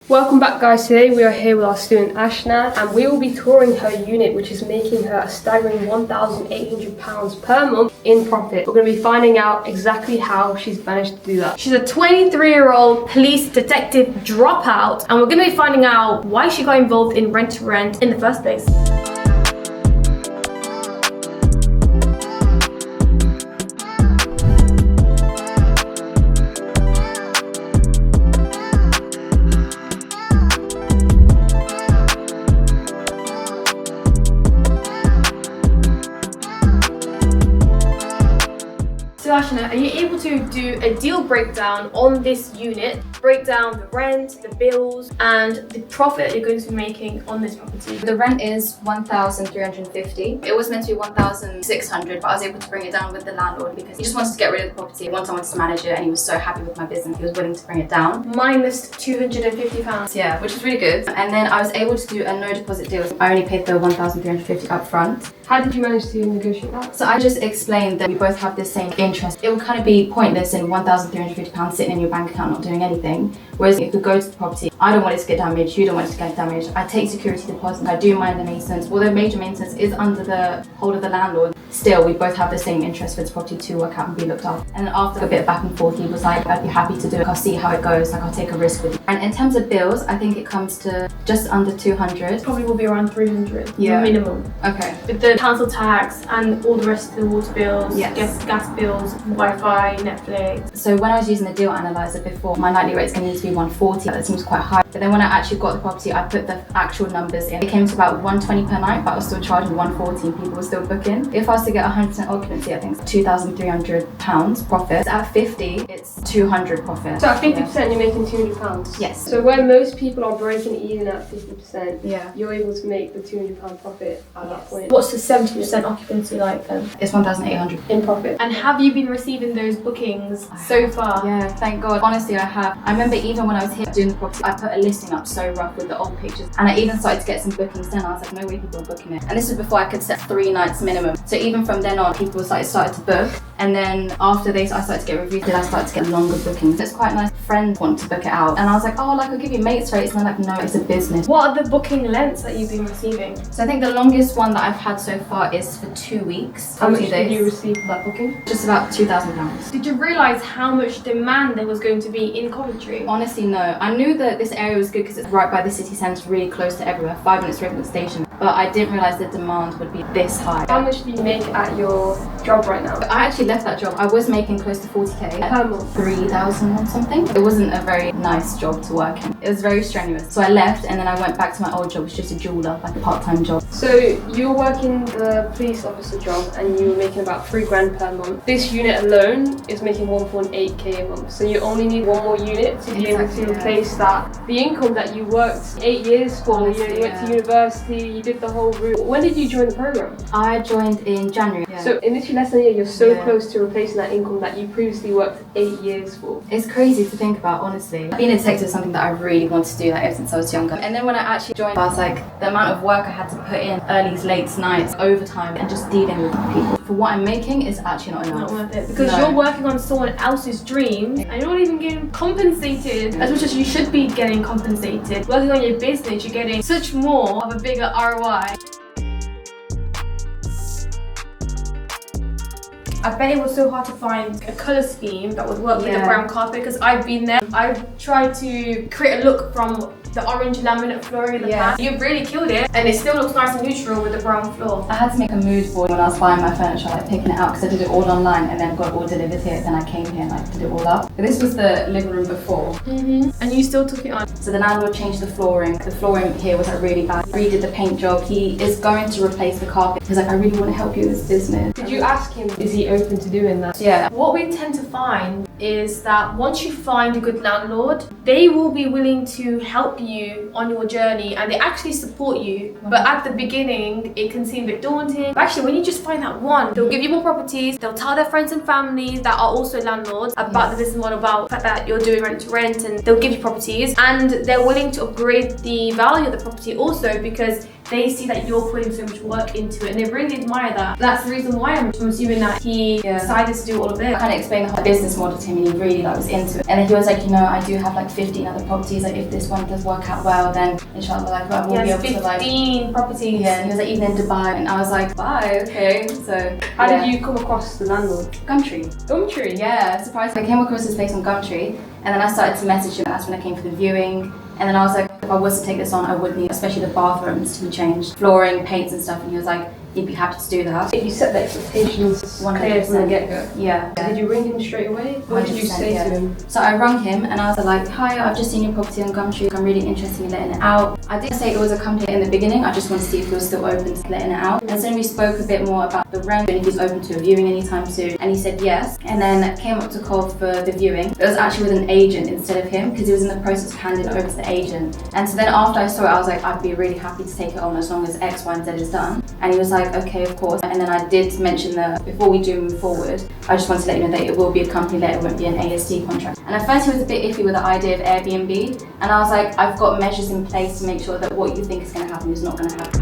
Welcome back, guys. Today we are here with our student Ashna and we will be touring her unit, which is making her a staggering £1,800 per month in profit. We're going to be finding out exactly how she's managed to do that. She's a 23-year-old police detective dropout, and we're going to be finding out why she got involved in rent-to-rent in the first place. So Ashna, are you able to do a deal breakdown on this unit? Break down the rent, the bills, and the profit you're going to be making on this property. The rent is $1,350. It was meant to be $1,600, but I was able to bring it down with the landlord because he just wanted to get rid of the property. He wanted someone to manage it, and he was so happy with my business, he was willing to bring it down. Minus £250. Yeah, which is really good. And then I was able to do a no deposit deal. I only paid the $1,350 up front. How did you manage to negotiate that? So I just explained that we both have the same interest. It would kind of be pointless in £1,350 sitting in your bank account not doing anything. Whereas if we go to the property, I don't want it to get damaged, you don't want it to get damaged. I take security deposit, I do mind the maintenance. Although major maintenance is under the hold of the landlord, still we both have the same interest for the property to work out and be looked after. And then after a bit of back and forth, he was like, I'd be happy to do it. I'll see how it goes, like I'll take a risk with you. And in terms of bills, I think it comes to just under 200. Probably will be around 300 Yeah. minimum. Okay. With the council tax and all the rest of the water bills, Yes. gas bills, Wi-Fi, Netflix. So when I was using the deal analyzer before, my nightly rate's going to need to be 140. That seems quite high. But then when I actually got the property, I put the actual numbers in. It came to about 120 per night, but I was still charging 140 and people were still booking. If I was to get 100% occupancy, I think it's £2,300 profit. At 50, it's 200 profit. So at 50% you're making £200? Yes. So when most people are breaking even at 50%, Yeah. you're able to make the £200 profit at that point. What's the 70% occupancy like then? It's 1,800. In profit? And have you been receiving those bookings so far? Yeah, thank God. Honestly, I have. I remember even when I was here doing the property, I put a listing up so rough with the old pictures. And I even started to get some bookings then. I was like, no way people are booking it. And this was before I could set 3 nights minimum. So even from then on, people started to book. And then after this, I started to get reviews. Then I started to get longer bookings. It's quite nice. Friends want to book it out. And I was like, oh, like I'll give you mates rates. And I'm like, no, it's a business. What are the booking lengths that you've been receiving? So I think the longest one that I've had so far is for 2 weeks. How much 40 did days. you receive for that booking? Just about £2,000. Did you realise how much demand there was going to be in Coventry? Honestly, no. I knew that this area was good because it's right by the city centre, really close to everywhere, 5 minutes away from the station. But I didn't realise the demand would be this high. How much do you make at your job right now? I actually left that job. I was making close to 40k. Per month? 3,000 or something. It wasn't a very nice job to work in. It was very strenuous. So I left and then I went back to my old job, which was just a jeweller, like a part-time job. So you're working the police officer job and you were making about £3,000 per month. This unit alone is making 1.8k a month. So you only need one more unit to be able to replace that. The income that you worked 8 years for, Honestly, you went to university, you did the whole route. When did you join the program? I joined in January. Yeah. So in literally less than a year, you're so Yeah. close to replacing that income that you previously worked 8 years for. It's crazy to think about, honestly. Being a detective is something that I really wanted to do like ever since I was younger. And then when I actually joined, I was like, the amount of work I had to put in, earlys, late nights, overtime, and just dealing with people. For what I'm making, it's actually not enough. Not worth it. Because No. you're working on someone else's dream and you're not even getting compensated as much as you should be getting compensated. Working on your business, you're getting such more of a bigger ROI. I bet it was so hard to find a colour scheme that would work with the brown carpet because I've been there. I've tried to create a look from the orange laminate flooring in the past. You've really killed it and it still looks nice and neutral with the brown floor. I had to make a mood board when I was buying my furniture, like picking it out because I did it all online and then got it all delivered here. Then I came here and like did it all up. But this was the living room before. And you still took it on. So the landlord changed the flooring. The flooring here was like really bad. Redid the paint job. He is going to replace the carpet. He's like, I really want to help you with this business. Did you ask him, is he open to doing that? Yeah. What we tend to find is that once you find a good landlord, they will be willing to help you on your journey and they actually support you. But at the beginning, it can seem a bit daunting. But actually, when you just find that one, they'll give you more properties, they'll tell their friends and families that are also landlords about the business model, about the fact that you're doing rent to rent, and they'll give you properties and they're willing to upgrade the value of the property also because they see that you're putting so much work into it and they really admire that. That's the reason why I'm assuming that he decided to do all of I this. kind of explained the whole business model to him and he really like was into it. And then he was like, you know, I do have like 15 other properties, like if this one does work out well, then inshallah like I will be able to like 15 properties. Yeah, and he was like even in Dubai and I was like, bye, okay. So How did you come across the landlord? Gumtree. Gumtree? Yeah, surprised. I came across his place on Gumtree and then I started to message him. That's when I came for the viewing. And then I was like, if I was to take this on, I would need, especially the bathrooms to be changed, flooring, paints and stuff. And he was like, he'd be happy to do that. You set the expectations clear from the get-go. Yeah. Did you ring him straight away? What did you say to him? So I rung him and I was like, hi, I've just seen your property on Gumtree. I'm really interested in letting it out. I did say it was a company in the beginning. I just wanted to see if he was still open to letting it out. And then we spoke a bit more about the rent and if he's open to a viewing anytime soon. And he said yes. And then came up to call for the viewing. It was actually with an agent instead of him because he was in the process of handing it over to the agent. And so then after I saw it, I was like, I'd be really happy to take it on as long as X, Y, and Z is done. And he was like, okay, of course. And then I did mention that before we do move forward, I just wanted to let you know that it will be a company let, it won't be an ASD contract. And at first he was a bit iffy with the idea of Airbnb. And I was like, I've got measures in place to make sure that what you think is going to happen is not going to happen.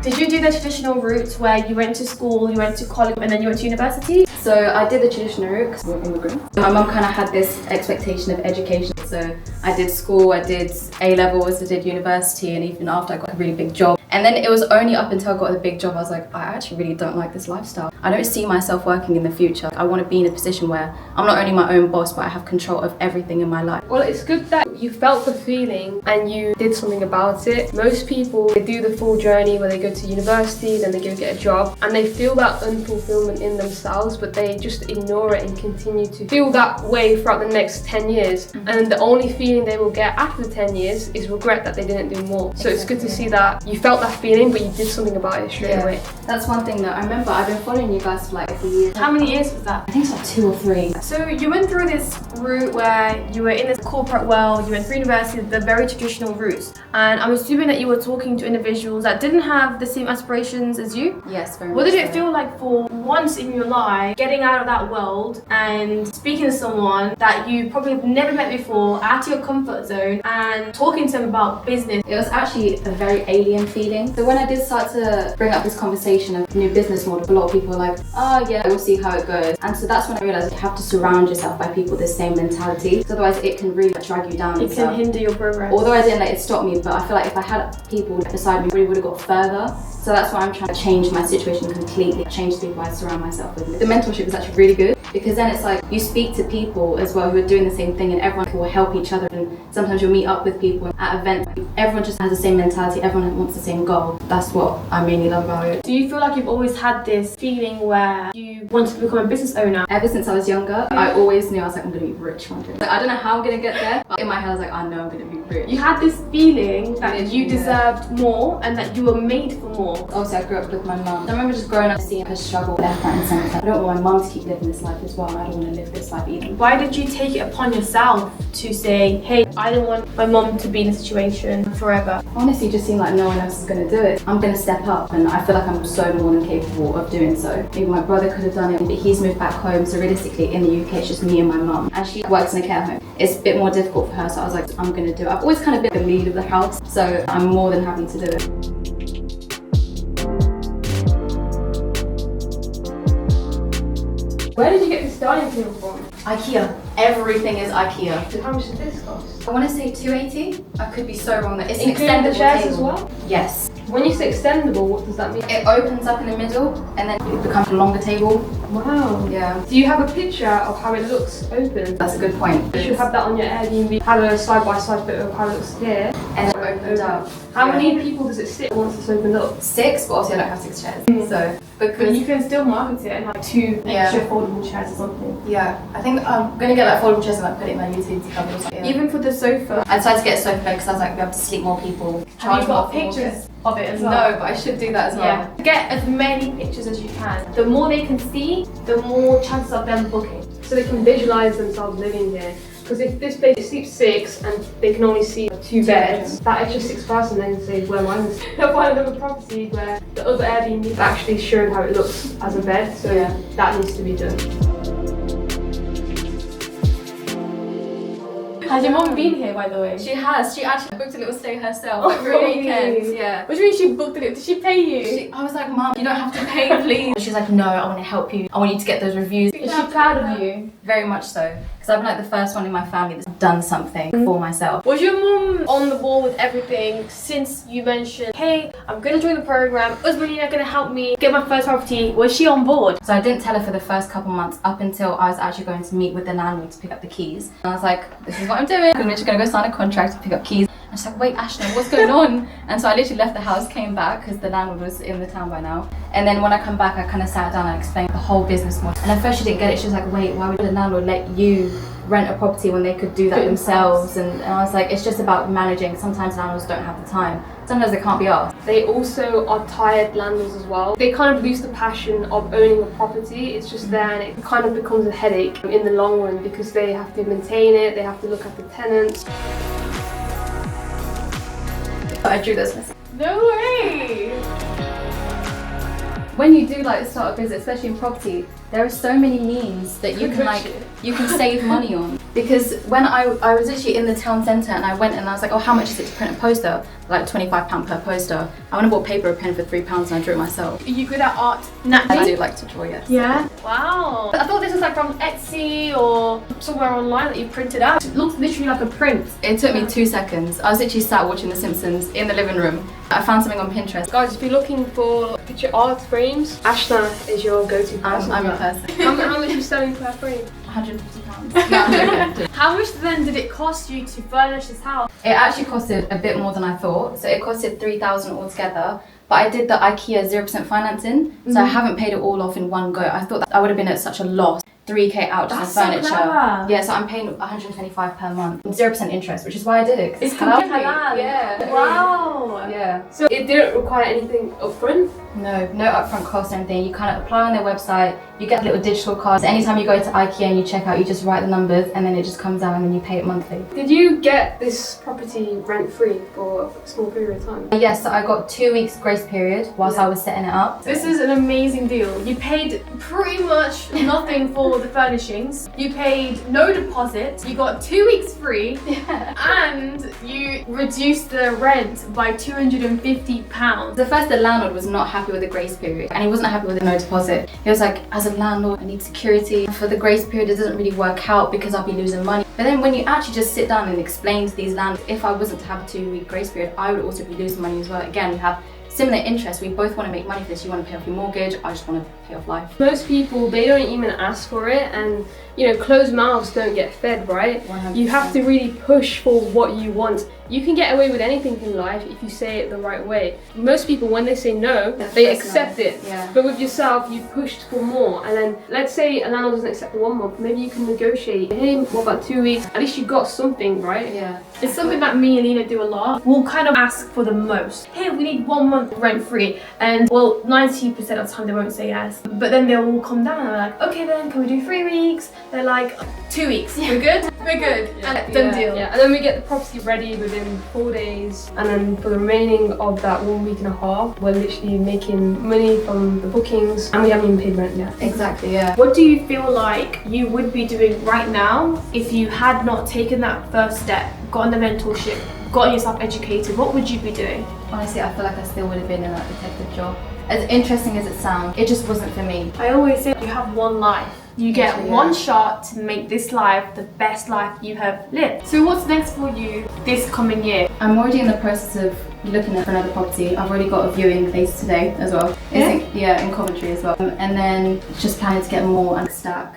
Did you do the traditional route where you went to school, you went to college, and then you went to university? So I did the traditional route because we're immigrants. My mum kind of had this expectation of education. So I did school, I did A-levels, I did university, and even after I got a really big job. And then it was only up until I got the big job, I was like, I actually really don't like this lifestyle. I don't see myself working in the future. I want to be in a position where I'm not only my own boss, but I have control of everything in my life. Well, it's good that you felt the feeling and you did something about it. Most people, they do the full journey where they go to university, then they go get a job, and they feel that unfulfillment in themselves, but they just ignore it and continue to feel that way throughout the next 10 years. And the only feeling they will get after the 10 years is regret that they didn't do more. So it's good to see that you felt that feeling, but you did something about it straight away. That's one thing that I remember. I've been following you guys for like a few years. How many years was that? I think it's like 2 or 3. So you went through this route where you were in this corporate world, you went through university, the very traditional routes, and I'm assuming that you were talking to individuals that didn't have the same aspirations as you? Yes, very much. What did it feel like for once in your life, getting out of that world and speaking to someone that you probably have never met before, out of your comfort zone, and talking to them about business? It was actually a very alien feeling. So when I did start to bring up this conversation of new business model, a lot of people were like, oh yeah, we'll see how it goes. And so that's when I realised you have to surround yourself by people with the same mentality. So otherwise it can really drag you down. It can hinder your progress. Although I didn't let it stop me, but I feel like if I had people beside me, we would have got further. So that's why I'm trying to change my situation completely, change the people I surround myself with. The mentorship is actually really good because then it's like you speak to people as well who are doing the same thing and everyone will help each other, and sometimes you'll meet up with people at events. Everyone just has the same mentality, everyone wants the same goal. That's what I mainly love about it. Do you feel like you've always had this feeling where you wanted to become a business owner? Ever since I was younger, I always knew I was like, I'm going to be rich one day. Like, I don't know how I'm going to get there, but in my head I was like, I know I'm going to be rich. You had this feeling that you deserved more and that you were made for more. Obviously I grew up with my mum. I remember just growing up seeing her struggle left, right and centre. I don't want my mum to keep living this life as well, and I don't want to live this life either. Why did you take it upon yourself to say, hey, I don't want my mum to be in a situation forever? Honestly, it just seemed like no one else is going to do it. I'm going to step up, and I feel like I'm so more than capable of doing so. Maybe my brother could have done it, but he's moved back home, so realistically in the UK it's just me and my mum. And she works in a care home. It's a bit more difficult for her, so I was like, I'm going to do it. I've always kind of been the lead of the house, so I'm more than happy to do it. Where did you get this dining table from? IKEA. Everything is IKEA. So how much did this cost? I want to say 280. I could be so wrong. It's an Including extendable the chairs table as well? Yes. When you say extendable, what does that mean? It opens up in the middle and then it becomes a longer table. Wow. Yeah. Do you have a picture of how it looks open? That's a good point. You should have that on your Airbnb. Have a side-by-side bit of how it looks here. And it opens up. How many people does it sit once it's opened up? 6, but obviously I don't have 6 chairs. So, But because you can still market it and have 2 extra foldable chairs or something. yeah, I think I'm going to get like foldable chairs and like put it in my utility cupboard or something. Even for the sofa. I decided to get a sofa bed because I was like, be able to sleep more people. Have you got more for more pictures kids. of it as well? No, but I should do that as well. Yeah. Get as many pictures as you can. The more they can see, the more chances of them booking. So they can visualize themselves living here. Because if this place sleeps 6 and they can only see 2 beds, that extra 6th person then says, well, mine is. They'll find another property where the other Airbnb actually showed how it looks as a bed, so that needs to be done. Has your mum been here, by the way? She has. She actually booked a little stay herself for a weekend. Yeah. What do you mean she booked it? Did she pay you? I was like, Mum, you don't have to pay, please. She's like, no, I want to help you. I want you to get those reviews. Is she proud of you? Very much so. Because I've been like the first one in my family that's done something for myself. Was your mum on the ball with everything since you mentioned, hey, I'm going to join the program, Uzma going to help me get my first property? Was she on board? So I didn't tell her for the first couple months up until I was actually going to meet with the landlord to pick up the keys. And I was like, this is what I'm doing. I'm literally going to go sign a contract to pick up keys. And she's like, wait, Ashna, what's going on? And so I literally left the house, came back because the landlord was in the town by now. And then when I come back, I kind of sat down and explained the whole business model. And at first she didn't get it. She was like, wait, why would the landlord let you rent a property when they could do that themselves? And I was like, it's just about managing. Sometimes landlords don't have the time. Sometimes they can't be asked. They also are tired landlords as well. They kind of lose the passion of owning a property. It's just there and it kind of becomes a headache in the long run because they have to maintain it, they have to look at the tenants. But I drew this myself. No way! When you do like start a business, especially in property, there are so many means that you can save money on. Because when I was literally in the town centre and I went and I was like, oh, how much is it to print a poster? Like £25 per poster. I went and bought paper and pen for £3 and I drew it myself. Are you good at art naturally? I do like to draw, yes. Yeah? Wow. I thought this was like from Etsy or somewhere online that you printed out. It looks literally like a print. It took me 2 seconds. I was literally sat watching The Simpsons in the living room. I found something on Pinterest. Guys, if you're looking for picture art frames, Ashna is your go-to person. I'm a person. How much are you selling per frame? £150. No, How much then did it cost you to furnish this house? it actually costed a bit more than I thought. So it costed £3,000 altogether. But I did the IKEA 0% financing, so I haven't paid it all off in one go. I thought that I would have been at such a loss. 3k out just on furniture. So clever. Yeah, so I'm paying 125 per month, 0% interest, which is why I did it. 'Cause It's halal. completely halal. Yeah. Wow. Yeah. So it didn't require anything upfront? No upfront cost or anything. You kind of apply on their website, you get little digital cards. Anytime you go to IKEA and you check out, you just write the numbers and then it just comes out and then you pay it monthly. Did you get this property rent-free for a small period of time? Yes, so I got 2 weeks grace period whilst I was setting it up. This is an amazing deal. You paid pretty much nothing for the furnishings. You paid no deposit. You got 2 weeks free. And you reduced the rent by £250. The first, the landlord was not happy with the grace period and he wasn't happy with the no deposit. He was like, as a landlord, I need security. For the grace period, it doesn't really work out because I'll be losing money. But then when you actually just sit down and explain to these landlords, if I wasn't to have a 2 week grace period, I would also be losing money as well. Again, we have similar interests. We both want to make money for this. You want to pay off your mortgage, I just want to pay off life. Most people, they don't even ask for it, and you know, closed mouths don't get fed, right? 100%. You have to really push for what you want. You can get away with anything in life if you say it the right way. Most people, when they say no, they accept it. Yeah. But with yourself, you pushed for more. And then, let's say a landlord doesn't accept the 1 month, maybe you can negotiate. Hey, what about 2 weeks? At least you got something, right? Yeah. It's something that me and Leena do a lot. We'll kind of ask for the most. Hey, we need 1 month rent free. And well, 90% of the time they won't say yes. But then they'll all come down and they're like, okay then, can we do 3 weeks? They're like, 2 weeks. We're good? We're good. And done deal. Yeah, and then we get the property ready within 4 days. And then for the remaining of that 1 week and a half, we're literally making money from the bookings and we haven't even paid rent yet. Exactly, yeah. What do you feel like you would be doing right now if you had not taken that first step, gotten the mentorship, gotten yourself educated? What would you be doing? Honestly, I feel like I still would have been in that detective job. As interesting as it sounds, it just wasn't for me. I always say you have one life. You get Literally, one yeah. shot to make this life the best life you have lived. So what's next for you this coming year? I'm already in the process of looking at another property. I've already got a viewing place today as well. Yeah? In Coventry as well. And then just planning to get more and stack.